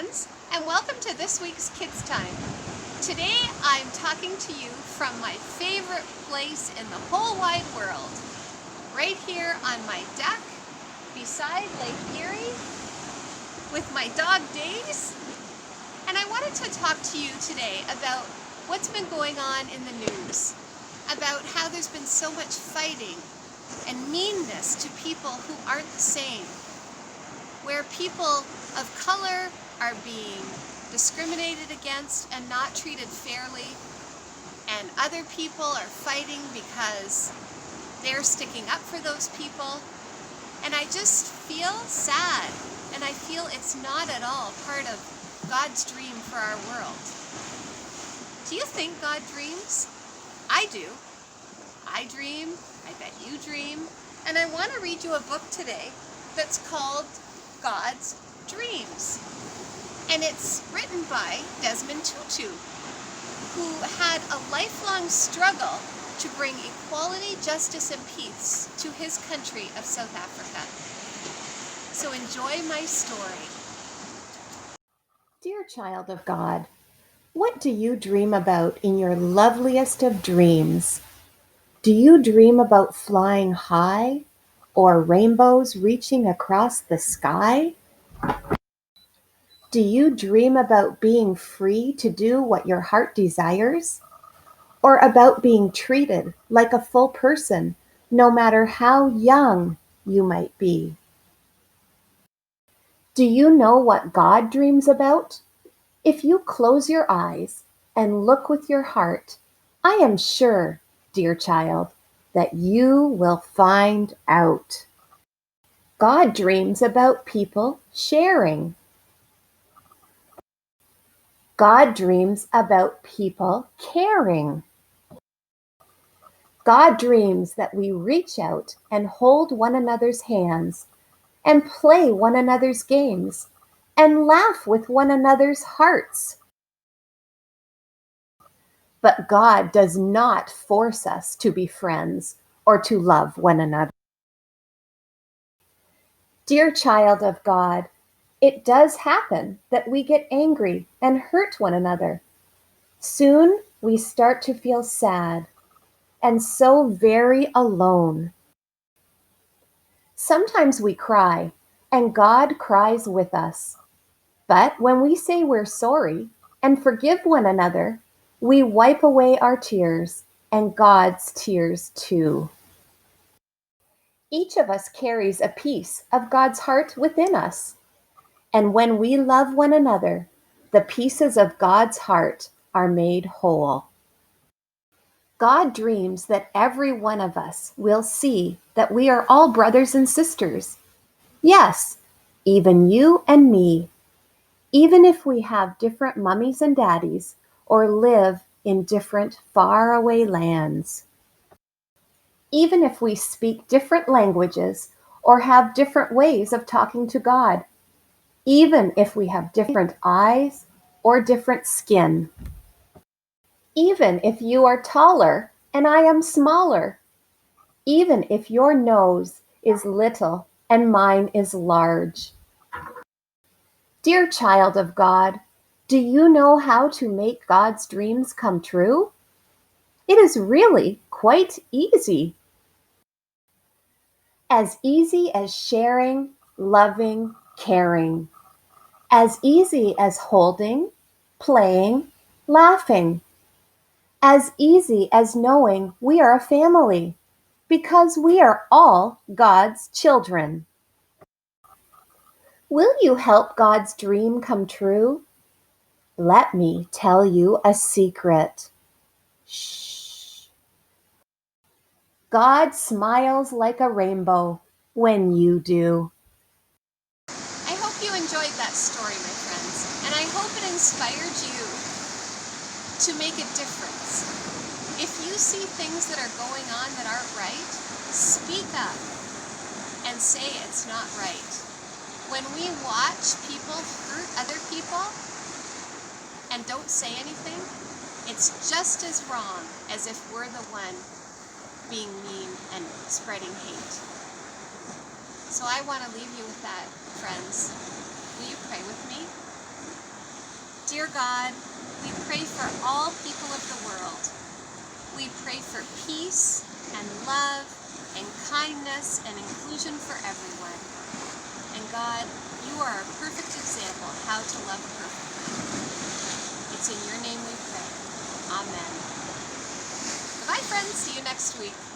friends, and welcome to this week's Kids Time. Today I'm talking to you from my favorite place in the whole wide world, right here on my deck beside Lake Erie with my dog Days. And I wanted to talk to you today about what's been going on in the news, about how there's been so much fighting and meanness to people who aren't the same, where people of color are being discriminated against and not treated fairly, and other people are fighting because they're sticking up for those people. And I just feel sad, and I feel it's not at all part of God's dream for our world. Do you think God dreams? I do. I dream, I bet you dream, and I want to read you a book today that's called God's Dreams. And it's written by Desmond Tutu, who had a lifelong struggle to bring equality, justice, and peace to his country of South Africa. So enjoy my story. Dear child of God, what do you dream about in your loveliest of dreams? Do you dream about flying high or rainbows reaching across the sky? Do you dream about being free to do what your heart desires? Or about being treated like a full person, no matter how young you might be? Do you know what God dreams about? If you close your eyes and look with your heart, I am sure, dear child, that you will find out. God dreams about people sharing. God dreams about people caring. God dreams that we reach out and hold one another's hands and play one another's games and laugh with one another's hearts. But God does not force us to be friends or to love one another. Dear child of God, it does happen that we get angry and hurt one another. Soon we start to feel sad and so very alone. Sometimes we cry, and God cries with us. But when we say we're sorry and forgive one another, we wipe away our tears and God's tears too. Each of us carries a piece of God's heart within us. And when we love one another, the pieces of God's heart are made whole. God dreams that every one of us will see that we are all brothers and sisters. Yes, even you and me, even if we have different mummies and daddies or live in different faraway lands. Even if we speak different languages or have different ways of talking to God. Even if we have different eyes or different skin. Even if you are taller and I am smaller. Even if your nose is little and mine is large. Dear child of God, do you know how to make God's dreams come true? It is really quite easy. As easy as sharing, loving, caring. As easy as holding, playing, laughing. As easy as knowing we are a family, because we are all God's children. Will you help God's dream come true? Let me tell you a secret. Shh. God smiles like a rainbow when you do. I hope you enjoyed that story, my friends, and I hope it inspired you to make a difference. If you see things that are going on that aren't right, speak up and say it's not right. When we watch people hurt other people and don't say anything, it's just as wrong as if we're the one being mean and spreading hate. So I want to leave you with that, friends. Will you pray with me? Dear God, we pray for all people of the world. We pray for peace and love and kindness and inclusion for everyone. And God, you are a perfect example how to love perfectly. It's in your name we pray. Amen. Bye, friends. See you next week.